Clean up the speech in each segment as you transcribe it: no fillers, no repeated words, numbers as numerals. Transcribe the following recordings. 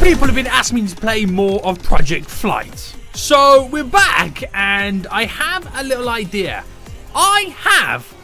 people have been asking me to play more of Project Flight. So we're back and I have a little idea. I have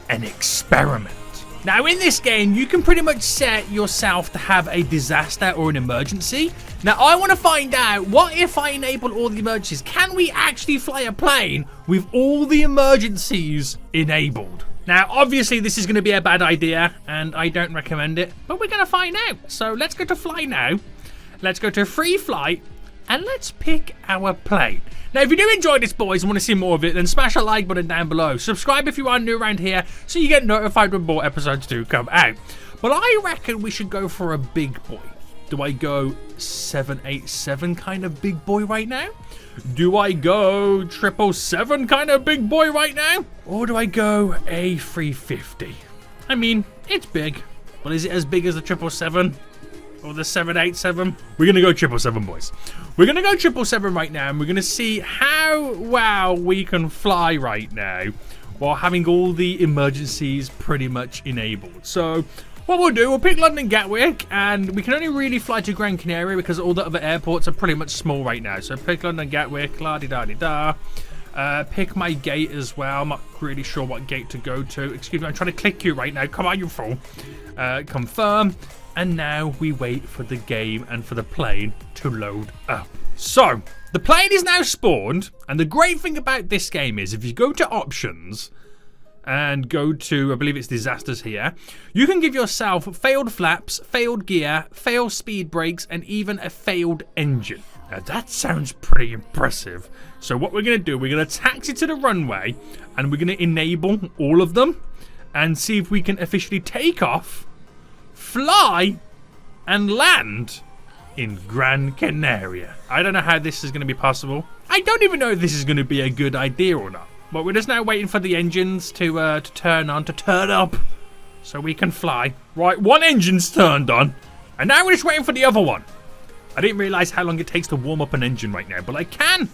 an experiment. Now in this game, you can pretty much set yourself to have a disaster or an emergency. Now I want to find out, what if I enable all the emergencies? Can we actually fly a plane with all the emergencies enabled? Now obviously this is going to be a bad idea and I don't recommend it, but we're going to find out. So let's go to fly now. Let's go to free flight and let's pick our plane. Now, if you do enjoy this, boys, and want to see more of it, then smash that like button down below. Subscribe if you are new around here so you get notified when more episodes do come out. But I reckon we should go for a big boy. Do I go 787 kind of big boy right now? Do I go 777 kind of big boy right now? Or do I go A350? I mean, it's big. But is it as big as the 777? Or the 787? We're going to go 777, boys. We're going to go 777 right now, and we're going to see how well we can fly right now while having all the emergencies pretty much enabled. So what we'll do, we'll pick London Gatwick, and we can only really fly to Gran Canaria because all the other airports are pretty much small right now. So pick London Gatwick, la-di-da-di-da. Pick my gate as well. I'm not really sure what gate to go to. Excuse me, I'm trying to click you right now. Come on, you fool. Confirm. And now we wait for the game and for the plane to load up. So, the plane is now spawned. And the great thing about this game is if you go to options and go to, I believe it's disasters here, you can give yourself failed flaps, failed gear, failed speed brakes, and even a failed engine. Now that sounds pretty impressive. So what we're going to do, we're going to taxi to the runway and we're going to enable all of them and see if we can officially take off, fly and land in Gran Canaria. I don't know how this is going to be possible. I don't even know if this is going to be a good idea or not. But we're just now waiting for the engines to turn up so we can fly. Right, one engine's turned on and now we're just waiting for the other one. I didn't realize how long it takes to warm up an engine right now, but I can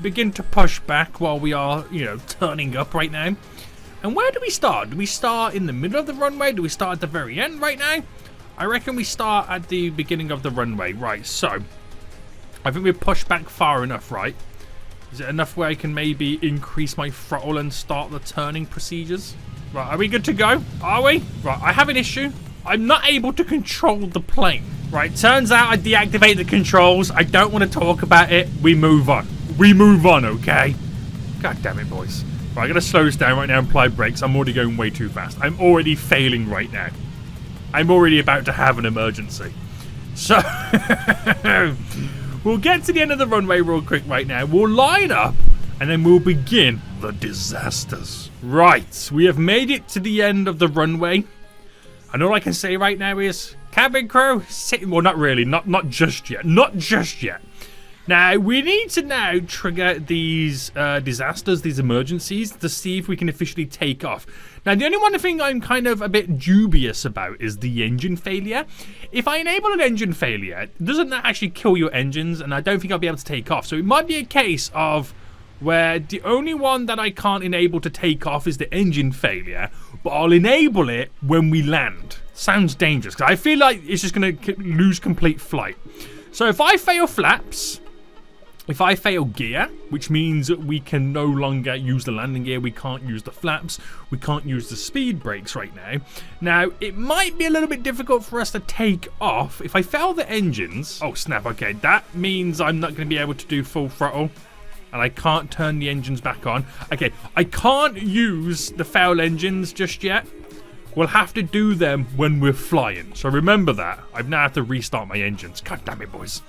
begin to push back while we are, turning up right now. And where do we start? Do we start in the middle of the runway? Do we start at the very end right now? I reckon we start at the beginning of the runway. Right, so I think we've pushed back far enough, right? Is it enough where I can maybe increase my throttle and start the turning procedures? Right, are we good to go? Are we? Right, I have an issue. I'm not able to control the plane. Right, turns out I deactivated the controls. I don't want to talk about it. We move on. We move on, okay? God damn it, boys. Right, I'm going to slow this down right now and apply brakes. I'm already going way too fast. I'm already failing right now. I'm already about to have an emergency. So, we'll get to the end of the runway real quick right now. We'll line up and then we'll begin the disasters. Right, we have made it to the end of the runway. And all I can say right now is, cabin crew, well, not really, not just yet, not just yet. Now, we need to now trigger these disasters, these emergencies, to see if we can officially take off. Now, the only one thing I'm kind of a bit dubious about is the engine failure. If I enable an engine failure, doesn't that actually kill your engines? And I don't think I'll be able to take off. So it might be a case of where the only one that I can't enable to take off is the engine failure, but I'll enable it when we land. Sounds dangerous, because I feel like it's just going to lose complete flight. So if I fail flaps, if I fail gear, which means we can no longer use the landing gear, we can't use the flaps, we can't use the speed brakes right now. Now, it might be a little bit difficult for us to take off. If I fail the engines, oh snap, okay, that means I'm not going to be able to do full throttle. And I can't turn the engines back on. Okay, I can't use the failed engines just yet. We'll have to do them when we're flying. So remember that. I now have to restart my engines. God damn it, boys.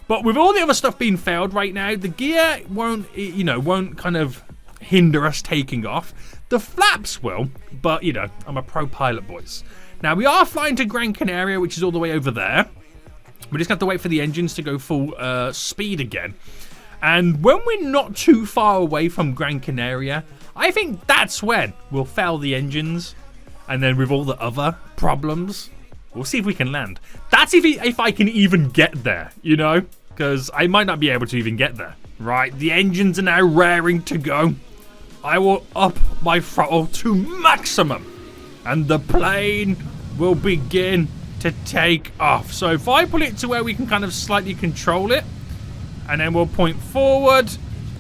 But with all the other stuff being failed right now, the gear won't kind of hinder us taking off. The flaps will, but, I'm a pro pilot, boys. Now, we are flying to Gran Canaria, which is all the way over there. We just have to wait for the engines to go full speed again. And when we're not too far away from Gran Canaria, I think that's when we'll fail the engines. And then with all the other problems, we'll see if we can land. That's if I can even get there, because I might not be able to even get there. Right, the engines are now raring to go. I will up my throttle to maximum. And the plane will begin to take off. So if I put it to where we can kind of slightly control it, and then we'll point forward,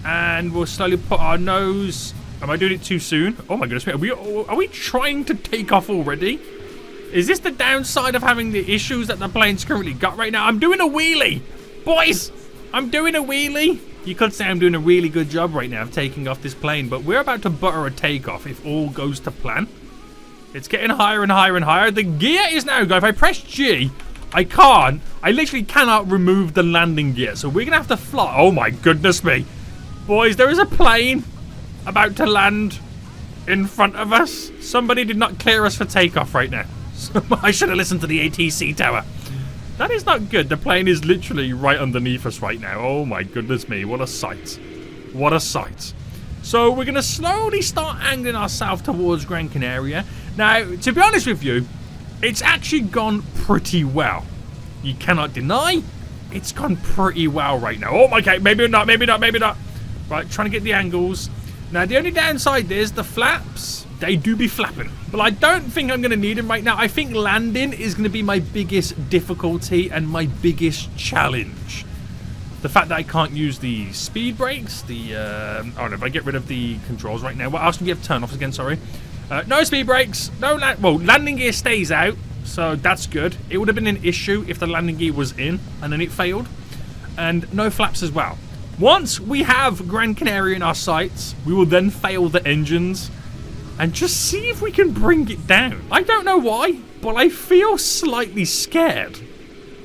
and we'll slowly put our nose. Am I doing it too soon? Oh my goodness, are we trying to take off already? Is this the downside of having the issues that the plane's currently got right now? I'm doing a wheelie. Boys, I'm doing a wheelie. You could say I'm doing a really good job right now of taking off this plane, but we're about to butter a takeoff if all goes to plan. It's getting higher and higher and higher. The gear is now going. If I press G, I literally cannot remove the landing gear. So we're going to have to fly. Oh my goodness me. Boys, there is a plane about to land in front of us. Somebody did not clear us for takeoff right now. So I should have listened to the ATC tower. That is not good. The plane is literally right underneath us right now. Oh my goodness me. What a sight. What a sight. So we're going to slowly start angling ourselves towards Gran Canaria. Now, to be honest with you, it's actually gone pretty well. You cannot deny it's gone pretty well right now. Oh my god. Maybe not. Maybe not. Maybe not. Right. Trying to get the angles. Now, the only downside is the flaps. They do be flapping. But I don't think I'm going to need them right now. I think landing is going to be my biggest difficulty and my biggest challenge. The fact that I can't use the speed brakes, oh no, if I get rid of the controls right now. What else do we have to turn off again? Sorry. No speed brakes. No landing gear stays out. So that's good. It would have been an issue if the landing gear was in and then it failed. And no flaps as well. Once we have Gran Canaria in our sights, we will then fail the engines and just see if we can bring it down. I don't know why, but I feel slightly scared.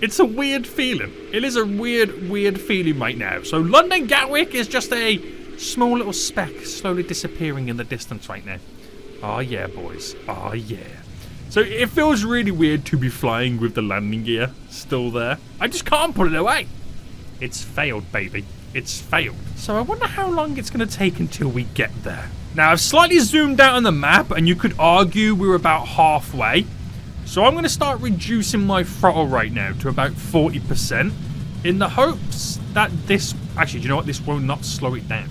It's a weird feeling. It is a weird feeling right now. So London Gatwick is just a small little speck slowly disappearing in the distance right now. Oh yeah, boys. Oh yeah. So it feels really weird to be flying with the landing gear still there. I just can't put it away. It's failed, baby. It's failed. So I wonder how long it's going to take until we get there. Now, I've slightly zoomed out on the map, and you could argue we're about halfway. So I'm going to start reducing my throttle right now to about 40% in the hopes that this... Actually, do you know what? This will not slow it down.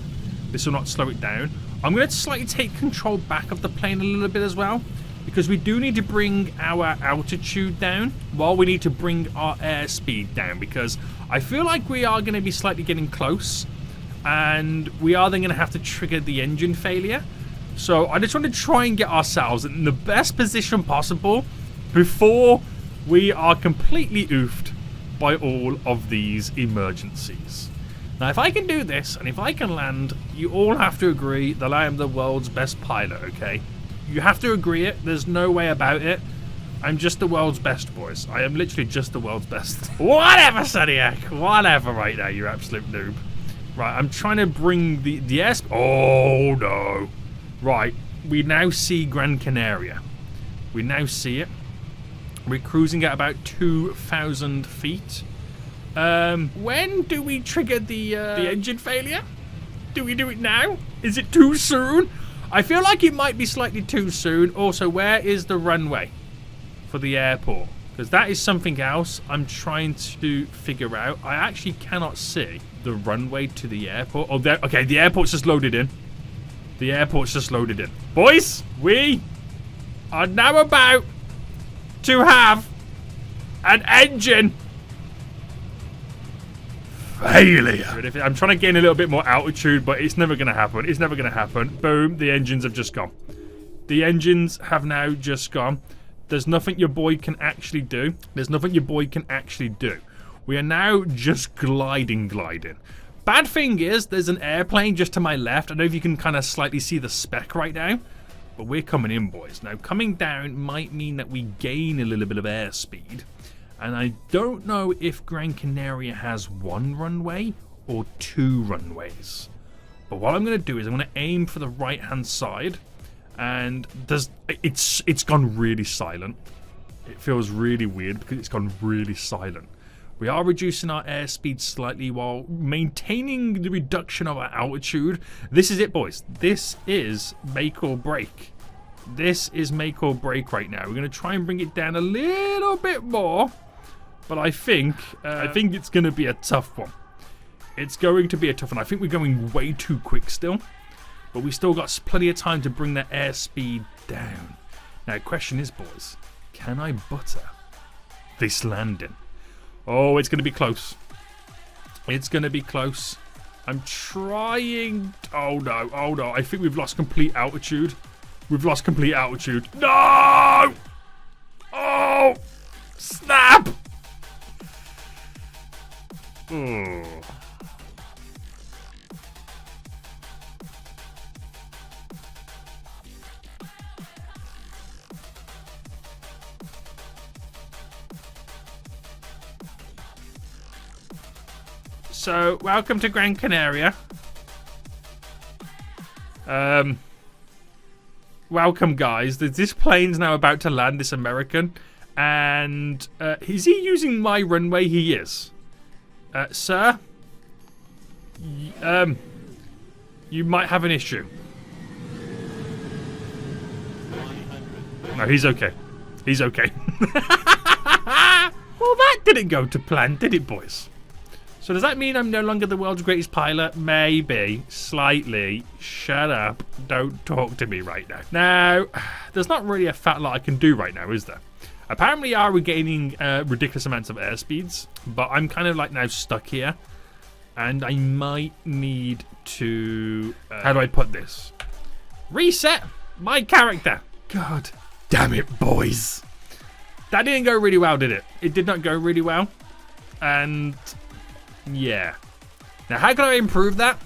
This will not slow it down. I'm going to slightly take control back of the plane a little bit as well, because we do need to bring our altitude down while we need to bring our airspeed down, because I feel like we are going to be slightly getting close. And we are then going to have to trigger the engine failure. So I just want to try and get ourselves in the best position possible before we are completely oofed by all of these emergencies. Now, if I can do this and if I can land, you all have to agree that I am the world's best pilot, okay? You have to agree it. There's no way about it. I'm just the world's best, boys. I am literally just the world's best. Whatever, SENIAC. Whatever right now, you absolute noob. Right, I'm trying to bring the airspeed. Oh, no. Right, we now see Gran Canaria. We now see it. We're cruising at about 2,000 feet. When do we trigger the engine failure? Do we do it now? Is it too soon? I feel like it might be slightly too soon. Also, where is the runway for the airport? Because that is something else I'm trying to figure out. I actually cannot see the runway to the airport. Oh, there. Okay, the airport's just loaded in. The airport's just loaded in. Boys, we are now about to have an engine failure. I'm trying to gain a little bit more altitude, but it's never going to happen. It's never going to happen. Boom, the engines have just gone. The engines have now just gone. There's nothing your boy can actually do. There's nothing your boy can actually do. We are now just gliding. Bad thing is, there's an airplane just to my left. I don't know if you can kind of slightly see the speck right now. But we're coming in, boys. Now, coming down might mean that we gain a little bit of airspeed. And I don't know if Gran Canaria has one runway or two runways. But what I'm going to do is I'm going to aim for the right-hand side. And it's gone really silent. It feels really weird because it's gone really silent. We are reducing our airspeed slightly while maintaining the reduction of our altitude. This is it, boys. This is make or break. This is make or break right now. We're going to try and bring it down a little bit more. But I think it's going to be a tough one. It's going to be a tough one. I think we're going way too quick still. But we still got plenty of time to bring that airspeed down. Now, the question is, boys, can I butter this landing. Oh, it's going to be close. It's going to be close. I'm trying. Oh, no. Oh, no. I think we've lost complete altitude. We've lost complete altitude. No! Oh! Snap! Oh. So, welcome to Gran Canaria. Welcome, guys. This plane's now about to land, this American. And, is he using my runway? He is. Sir? You might have an issue. No, he's okay. He's okay. Well, that didn't go to plan, did it, boys? So does that mean I'm no longer the world's greatest pilot? Maybe. Slightly. Shut up. Don't talk to me right now. Now, there's not really a fat lot I can do right now, is there? Apparently, we're gaining ridiculous amounts of airspeeds, but I'm kind of like now stuck here. And I might need to... how do I put this? Reset my character. God damn it, boys. That didn't go really well, did it? It did not go really well. And... yeah. Now, how can I improve that?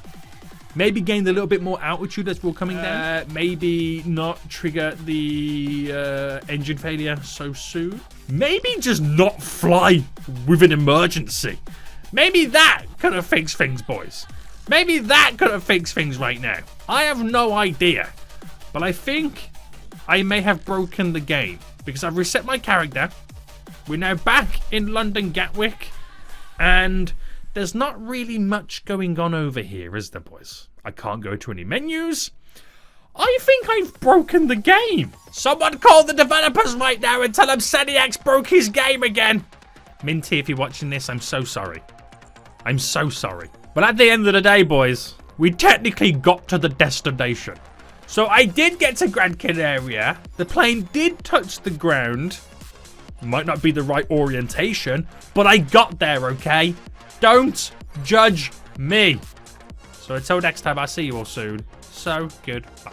Maybe gain a little bit more altitude as we're coming down. Maybe not trigger the engine failure so soon. Maybe just not fly with an emergency. Maybe that could have fixed things, boys. Maybe that could have fixed things right now. I have no idea. But I think I may have broken the game. Because I've reset my character. We're now back in London Gatwick. And... there's not really much going on over here, is there, boys? I can't go to any menus. I think I've broken the game. Someone call the developers right now and tell them SENIAC's broke his game again. Minty, if you're watching this, I'm so sorry. I'm so sorry. But at the end of the day, boys, we technically got to the destination. So I did get to Gran Canaria. The plane did touch the ground. Might not be the right orientation, but I got there, okay? Don't judge me. So until next time, I'll see you all soon. So goodbye.